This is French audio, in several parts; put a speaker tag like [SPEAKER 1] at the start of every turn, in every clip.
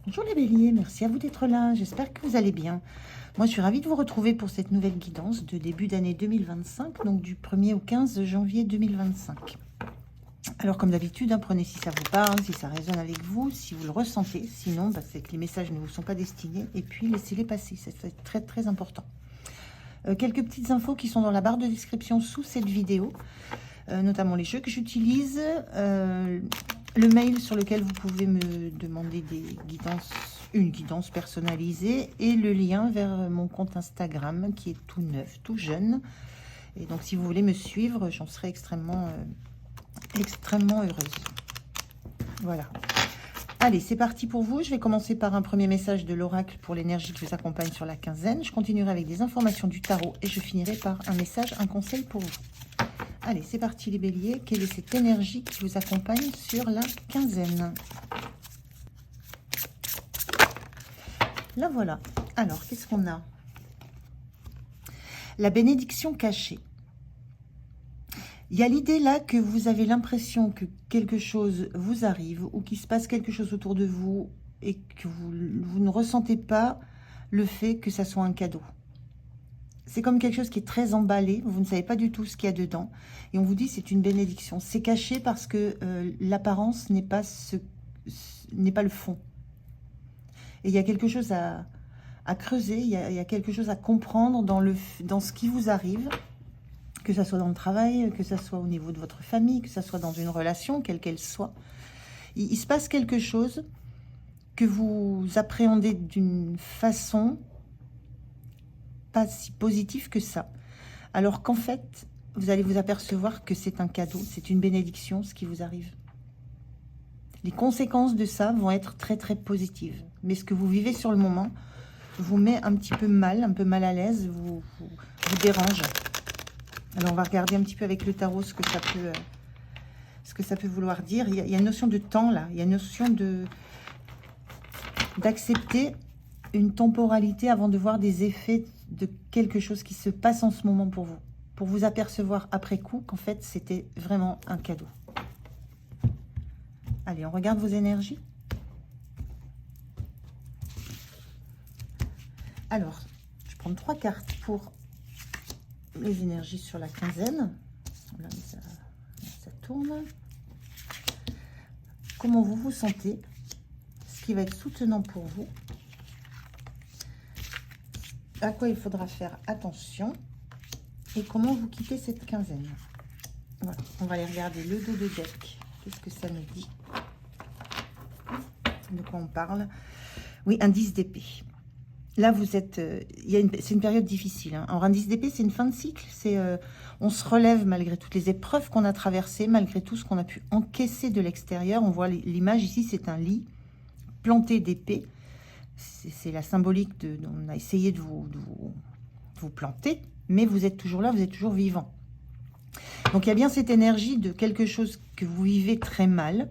[SPEAKER 1] Bonjour les béliers, merci à vous d'être là, j'espère que vous allez bien. Moi je suis ravie de vous retrouver pour cette nouvelle guidance de début d'année 2025, donc du 1er au 15 janvier 2025. Alors comme d'habitude, prenez si ça vous parle, si ça résonne avec vous, si vous le ressentez, sinon c'est que les messages ne vous sont pas destinés, et puis laissez-les passer, c'est très très important. Quelques petites infos qui sont dans la barre de description sous cette vidéo, notamment les jeux que j'utilise, le mail sur lequel vous pouvez me demander des guidances, une guidance personnalisée, et le lien vers mon compte Instagram qui est tout neuf, tout jeune. Et donc si vous voulez me suivre, j'en serai extrêmement heureuse. Voilà. Allez, c'est parti pour vous. Je vais commencer par un premier message de l'oracle pour l'énergie qui vous accompagne sur la quinzaine. Je continuerai avec des informations du tarot et je finirai par un message, un conseil pour vous. Allez, c'est parti les béliers. Quelle est cette énergie qui vous accompagne sur la quinzaine? La voilà. Alors, qu'est-ce qu'on a? La bénédiction cachée. Il y a l'idée là que vous avez l'impression que quelque chose vous arrive ou qu'il se passe quelque chose autour de vous et que vous ne ressentez pas le fait que ça soit un cadeau. C'est comme quelque chose qui est très emballé, vous ne savez pas du tout ce qu'il y a dedans et on vous dit c'est une bénédiction. C'est caché parce que l'apparence n'est pas le fond. Et il y a quelque chose à creuser, il y a quelque chose à comprendre dans ce qui vous arrive. Que ça soit dans le travail, que ça soit au niveau de votre famille, que ça soit dans une relation, quelle qu'elle soit. Il se passe quelque chose que vous appréhendez d'une façon pas si positive que ça. Alors qu'en fait, vous allez vous apercevoir que c'est un cadeau, c'est une bénédiction, ce qui vous arrive. Les conséquences de ça vont être très très positives. Mais ce que vous vivez sur le moment vous met un petit peu mal, un peu mal à l'aise, vous dérange. Alors, on va regarder un petit peu avec le tarot ce que ça peut vouloir dire. Il y a une notion de temps, là. Il y a une notion d'accepter une temporalité avant de voir des effets de quelque chose qui se passe en ce moment pour vous. Pour vous apercevoir après coup qu'en fait, c'était vraiment un cadeau. Allez, on regarde vos énergies. Alors, je prends 3 cartes pour les énergies sur la quinzaine. Là, ça tourne. Comment vous vous sentez? Ce qui va être soutenant pour vous. À quoi il faudra faire attention. Et comment vous quittez cette quinzaine. Voilà. On va aller regarder le dos de deck. Qu'est-ce que ça nous dit? De quoi on parle? Oui, un 10 d'épée. Là, vous êtes, c'est une période difficile. Alors, un 10 d'épée, c'est une fin de cycle. On se relève malgré toutes les épreuves qu'on a traversées, malgré tout ce qu'on a pu encaisser de l'extérieur. On voit l'image ici, c'est un lit planté d'épée. C'est la symbolique on a essayé de vous planter, mais vous êtes toujours là, vous êtes toujours vivant. Donc, il y a bien cette énergie de quelque chose que vous vivez très mal,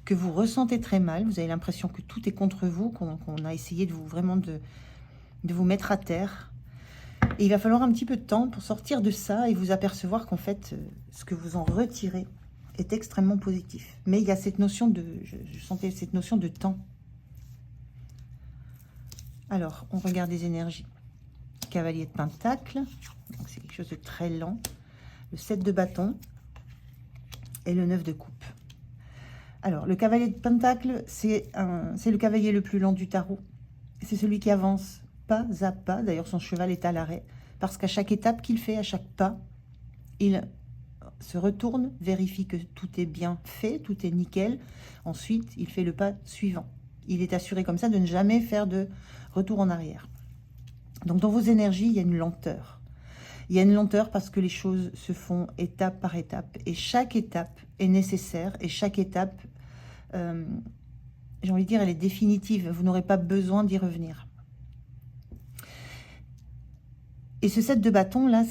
[SPEAKER 1] que vous ressentez très mal. Vous avez l'impression que tout est contre vous, qu'on a essayé de vous mettre à terre. Et il va falloir un petit peu de temps pour sortir de ça et vous apercevoir qu'en fait, ce que vous en retirez est extrêmement positif. Mais il y a cette notion je sentais cette notion de temps. Alors, on regarde les énergies. Cavalier de Pentacle, c'est quelque chose de très lent. Le 7 de bâton et le 9 de coupe. Alors, le cavalier de Pentacle, c'est le cavalier le plus lent du tarot. C'est celui qui avance pas à pas. D'ailleurs, son cheval est à l'arrêt. Parce qu'à chaque étape qu'il fait, à chaque pas, il se retourne, vérifie que tout est bien fait, tout est nickel. Ensuite, il fait le pas suivant. Il est assuré comme ça de ne jamais faire de retour en arrière. Donc, dans vos énergies, il y a une lenteur. Il y a une lenteur parce que les choses se font étape par étape. Et chaque étape est nécessaire. Et chaque étape, j'ai envie de dire, elle est définitive. Vous n'aurez pas besoin d'y revenir. Et ce 7 de bâton, là,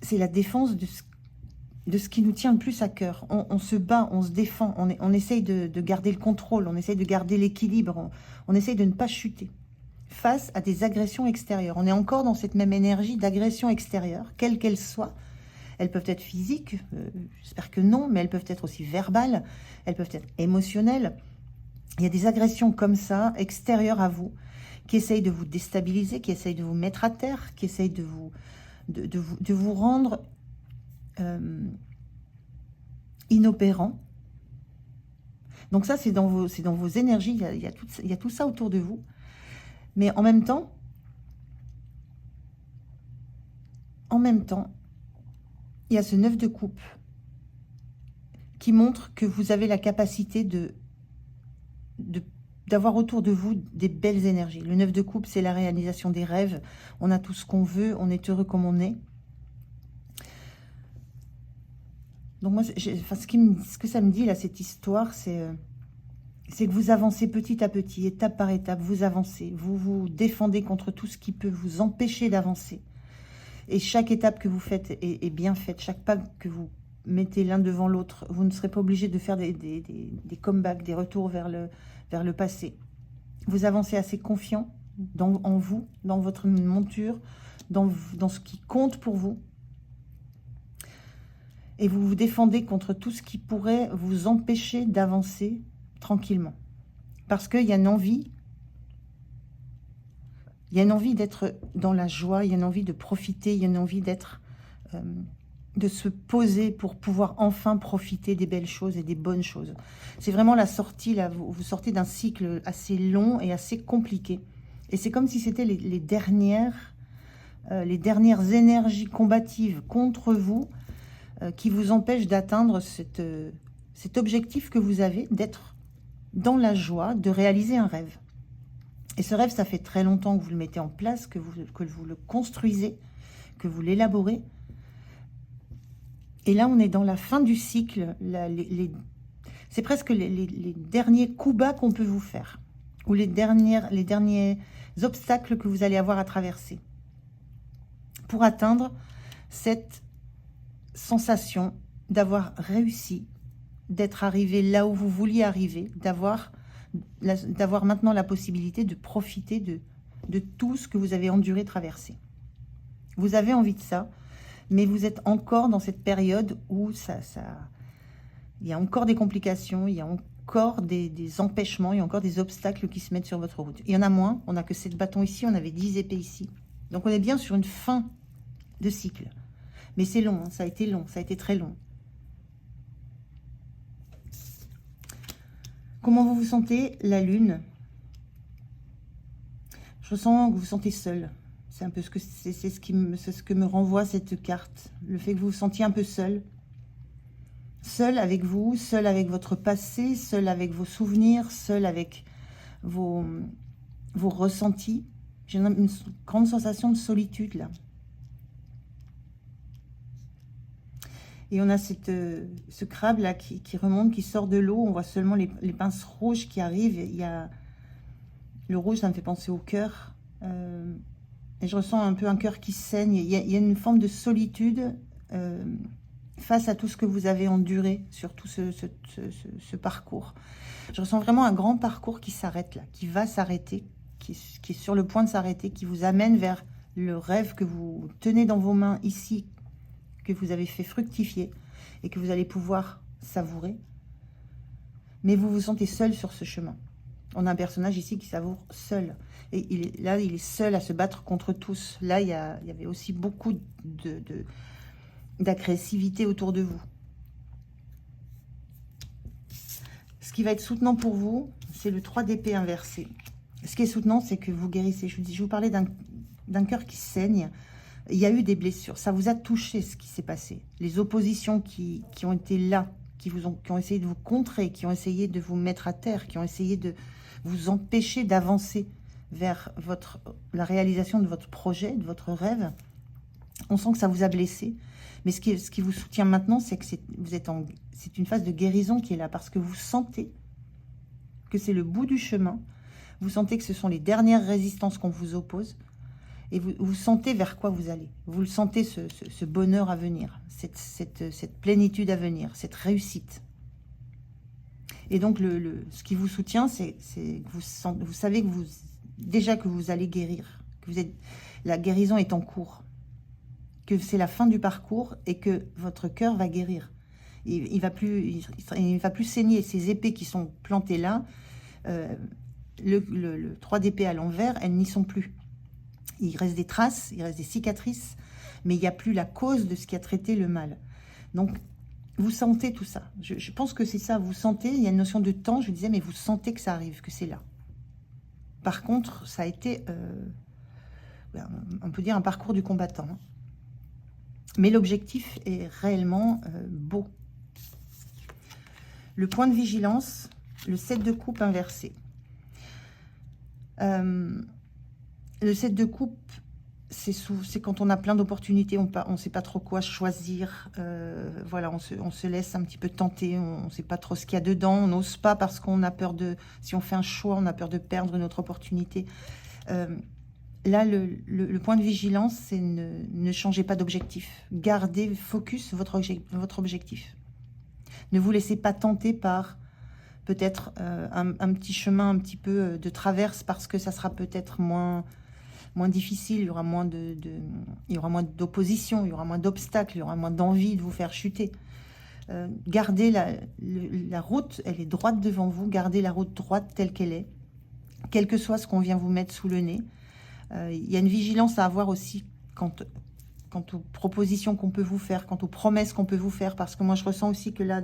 [SPEAKER 1] c'est la défense de ce qui nous tient le plus à cœur. On se bat, on se défend, on essaye de garder le contrôle, on essaye de garder l'équilibre, on essaye de ne pas chuter face à des agressions extérieures. On est encore dans cette même énergie d'agression extérieure, quelle qu'elle soit. Elles peuvent être physiques, j'espère que non, mais elles peuvent être aussi verbales, elles peuvent être émotionnelles. Il y a des agressions comme ça, extérieures à vous, qui essayent de vous déstabiliser, qui essayent de vous mettre à terre, qui essayent de vous rendre inopérant. Donc ça, c'est dans vos énergies, il y a tout ça autour de vous. Mais en même temps, il y a ce 9 de coupe qui montre que vous avez la capacité d'avoir autour de vous des belles énergies. Le 9 de coupe, c'est la réalisation des rêves. On a tout ce qu'on veut, on est heureux comme on est. Donc moi, ce que ça me dit, là, cette histoire, c'est que vous avancez petit à petit, étape par étape, vous avancez. Vous vous défendez contre tout ce qui peut vous empêcher d'avancer. Et chaque étape que vous faites est bien faite. Chaque pas que vous mettez l'un devant l'autre, vous ne serez pas obligé de faire des comebacks, des retours vers le passé. Vous avancez assez confiant en vous, dans votre monture, dans ce qui compte pour vous. Et vous vous défendez contre tout ce qui pourrait vous empêcher d'avancer tranquillement. Parce qu'il y a une envie. Il y a une envie d'être dans la joie, il y a une envie de profiter, il y a une envie de se poser pour pouvoir enfin profiter des belles choses et des bonnes choses. C'est vraiment la sortie, là, vous sortez d'un cycle assez long et assez compliqué. Et c'est comme si c'était les dernières énergies combatives contre vous qui vous empêchent d'atteindre cet objectif que vous avez, d'être dans la joie, de réaliser un rêve. Et ce rêve, ça fait très longtemps que vous le mettez en place, que vous le construisez, que vous l'élaborez. Et là, on est dans la fin du cycle. C'est presque les derniers coups bas qu'on peut vous faire. Ou les derniers obstacles que vous allez avoir à traverser. Pour atteindre cette sensation d'avoir réussi, d'être arrivé là où vous vouliez arriver, d'avoir maintenant la possibilité de profiter de tout ce que vous avez enduré traverser. Vous avez envie de ça, mais vous êtes encore dans cette période où il y a encore des complications, il y a encore des empêchements, il y a encore des obstacles qui se mettent sur votre route. Il y en a moins, on n'a que 7 bâtons ici, on avait 10 épées ici. Donc on est bien sur une fin de cycle. Mais c'est long, hein, ça a été très long. Comment vous vous sentez? La lune. Je ressens que vous vous sentez seul. C'est un peu ce que me renvoie cette carte. Le fait que vous vous sentiez un peu seul. Seul avec vous, seul avec votre passé, seul avec vos souvenirs, seul avec vos ressentis. J'ai une grande sensation de solitude là. Et on a ce crabe là qui remonte, qui sort de l'eau. On voit seulement les pinces rouges qui arrivent. Il y a le rouge, ça me fait penser au cœur. Et je ressens un peu un cœur qui saigne. Il y a une forme de solitude face à tout ce que vous avez enduré sur tout ce parcours. Je ressens vraiment un grand parcours qui s'arrête là, qui va s'arrêter, qui est sur le point de s'arrêter, qui vous amène vers le rêve que vous tenez dans vos mains ici, que vous avez fait fructifier et que vous allez pouvoir savourer. Mais vous vous sentez seul sur ce chemin. On a un personnage ici qui savoure seul. Et il est seul à se battre contre tous. Là, il y avait aussi beaucoup d'agressivité autour de vous. Ce qui va être soutenant pour vous, c'est le 3 d'épée inversé. Ce qui est soutenant, c'est que vous guérissez. Je vous parlais d'un cœur qui saigne. Il y a eu des blessures. Ça vous a touché, ce qui s'est passé. Les oppositions qui ont été là, qui ont essayé de vous contrer, qui ont essayé de vous mettre à terre, qui ont essayé de vous empêcher d'avancer vers la réalisation de votre projet, de votre rêve. On sent que ça vous a blessé. Mais ce qui vous soutient maintenant, c'est que c'est une phase de guérison qui est là, parce que vous sentez que c'est le bout du chemin. Vous sentez que ce sont les dernières résistances qu'on vous oppose. Et vous sentez vers quoi vous allez. Vous le sentez, ce bonheur à venir, cette plénitude à venir, cette réussite. Et donc, ce qui vous soutient, c'est que vous savez que déjà que vous allez guérir, la guérison est en cours, que c'est la fin du parcours et que votre cœur va guérir. Il va plus saigner. Ces épées qui sont plantées là, Le 3 d'épée à l'envers, elles n'y sont plus. Il reste des traces, il reste des cicatrices, mais il n'y a plus la cause de ce qui a traité le mal. Donc, vous sentez tout ça. Je pense que c'est ça, vous sentez, il y a une notion de temps, je disais, mais vous sentez que ça arrive, que c'est là. Par contre, ça a été, on peut dire, un parcours du combattant. Mais l'objectif est réellement beau. Le point de vigilance, le 7 de coupe inversé. Le 7 de coupe, c'est quand on a plein d'opportunités, on ne sait pas trop quoi choisir. Voilà, on se laisse un petit peu tenter, on ne sait pas trop ce qu'il y a dedans, on n'ose pas parce qu'on a peur de... Si on fait un choix, on a peur de perdre notre opportunité. Là, le point de vigilance, c'est ne changez pas d'objectif. Gardez focus votre objectif. Ne vous laissez pas tenter par peut-être un petit chemin un petit peu de traverse parce que ça sera peut-être moins difficile, il y aura moins d'opposition, il y aura moins d'obstacles, il y aura moins d'envie de vous faire chuter. Gardez la route, elle est droite devant vous, gardez la route droite telle qu'elle est, quel que soit ce qu'on vient vous mettre sous le nez. Il y a une vigilance à avoir aussi quant aux propositions qu'on peut vous faire, quant aux promesses qu'on peut vous faire, parce que moi je ressens aussi que là,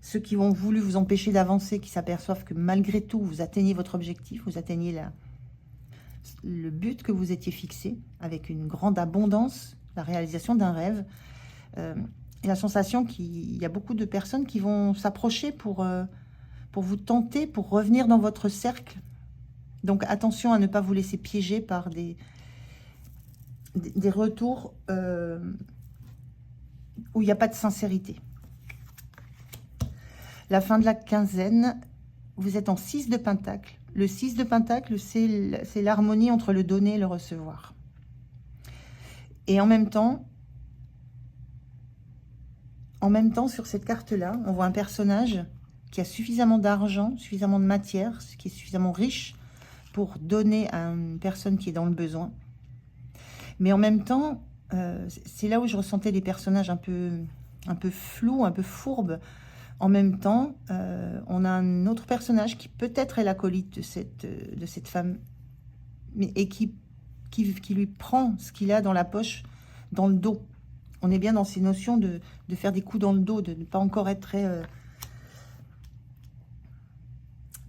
[SPEAKER 1] ceux qui ont voulu vous empêcher d'avancer, qui s'aperçoivent que malgré tout, vous atteignez votre objectif, vous atteignez le but que vous étiez fixé, avec une grande abondance, la réalisation d'un rêve, et la sensation qu'il y a beaucoup de personnes qui vont s'approcher pour vous tenter, pour revenir dans votre cercle. Donc attention à ne pas vous laisser piéger par des retours où il n'y a pas de sincérité. La fin de la quinzaine, vous êtes en 6 de Pentacle. Le 6 de Pentacle, c'est l'harmonie entre le donner et le recevoir. Et en même temps, sur cette carte-là, on voit un personnage qui a suffisamment d'argent, suffisamment de matière, qui est suffisamment riche pour donner à une personne qui est dans le besoin. Mais en même temps, c'est là où je ressentais des personnages un peu flous, un peu fourbes. En même temps, on a un autre personnage qui peut-être est l'acolyte de cette femme, et qui lui prend ce qu'il a dans la poche, dans le dos. On est bien dans ces notions de faire des coups dans le dos, de ne pas encore être très...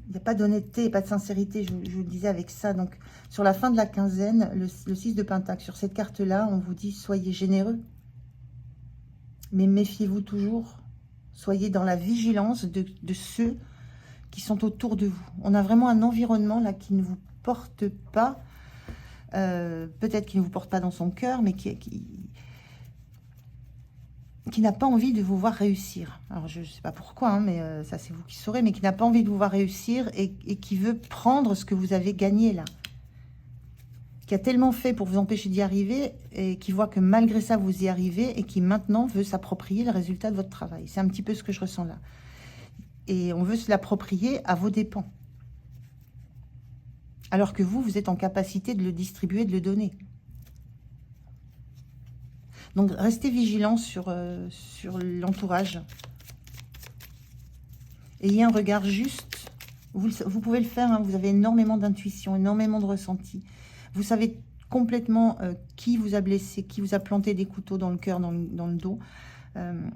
[SPEAKER 1] Il n'y a pas d'honnêteté, pas de sincérité, je vous le disais avec ça. Donc, sur la fin de la quinzaine, le 6 de Pentacle, sur cette carte-là, on vous dit, soyez généreux. Mais méfiez-vous toujours. Soyez dans la vigilance de ceux qui sont autour de vous. On a vraiment un environnement là qui ne vous porte pas, peut-être qui ne vous porte pas dans son cœur, mais qui n'a pas envie de vous voir réussir. Alors, je ne sais pas pourquoi, hein, mais ça, c'est vous qui saurez, mais qui n'a pas envie de vous voir réussir et qui veut prendre ce que vous avez gagné là. Qui a tellement fait pour vous empêcher d'y arriver et qui voit que malgré ça, vous y arrivez et qui maintenant veut s'approprier le résultat de votre travail. C'est un petit peu ce que je ressens là. Et on veut se l'approprier à vos dépens. Alors que vous êtes en capacité de le distribuer, de le donner. Donc, restez vigilants sur l'entourage. Ayez un regard juste. Vous pouvez le faire, hein, vous avez énormément d'intuition, énormément de ressenti. Vous savez complètement qui vous a blessé, qui vous a planté des couteaux dans le cœur, dans le dos. Il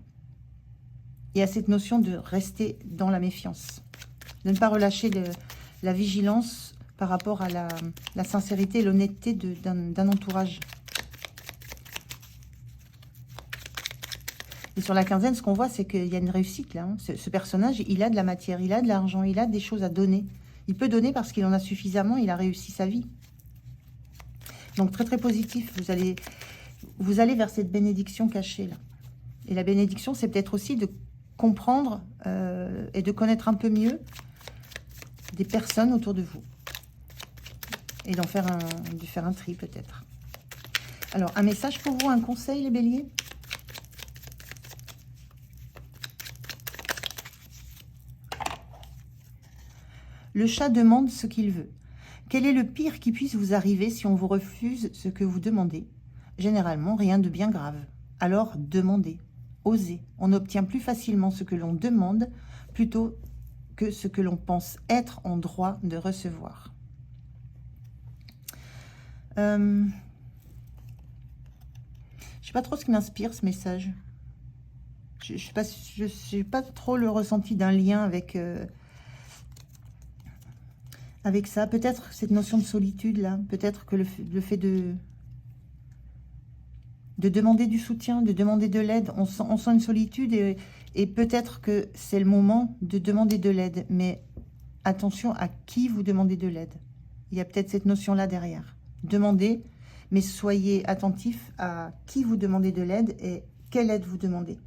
[SPEAKER 1] y a cette notion de rester dans la méfiance. De ne pas relâcher la vigilance par rapport à la sincérité et l'honnêteté d'un entourage. Et sur la quinzaine, ce qu'on voit, c'est qu'il y a une réussite là. Hein. Ce personnage, il a de la matière, il a de l'argent, il a des choses à donner. Il peut donner parce qu'il en a suffisamment, il a réussi sa vie. Donc très très positif, vous allez vers cette bénédiction cachée là. Et la bénédiction, c'est peut-être aussi de comprendre et de connaître un peu mieux des personnes autour de vous. Et de faire un tri peut-être. Alors, un message pour vous, un conseil les béliers? Le chat demande ce qu'il veut. Quel est le pire qui puisse vous arriver si on vous refuse ce que vous demandez? Généralement, rien de bien grave. Alors, demandez, osez. On obtient plus facilement ce que l'on demande plutôt que ce que l'on pense être en droit de recevoir. Je sais pas trop ce qui m'inspire ce message. Je n'ai pas trop le ressenti d'un lien avec, avec ça. Peut-être cette notion de solitude là. Peut-être que le fait de demander du soutien, de demander de l'aide. On sent une solitude et peut-être que c'est le moment de demander de l'aide. Mais attention à qui vous demandez de l'aide. Il y a peut-être cette notion-là derrière. Demandez, mais soyez attentif à qui vous demandez de l'aide et quelle aide vous demandez.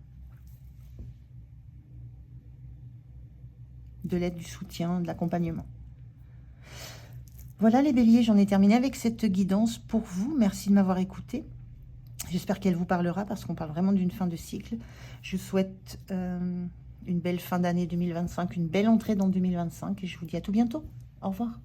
[SPEAKER 1] De l'aide, du soutien, de l'accompagnement. Voilà les béliers, j'en ai terminé avec cette guidance pour vous. Merci de m'avoir écouté. J'espère qu'elle vous parlera parce qu'on parle vraiment d'une fin de cycle. Je vous souhaite une belle fin d'année 2025, une belle entrée dans 2025 et je vous dis à tout bientôt. Au revoir.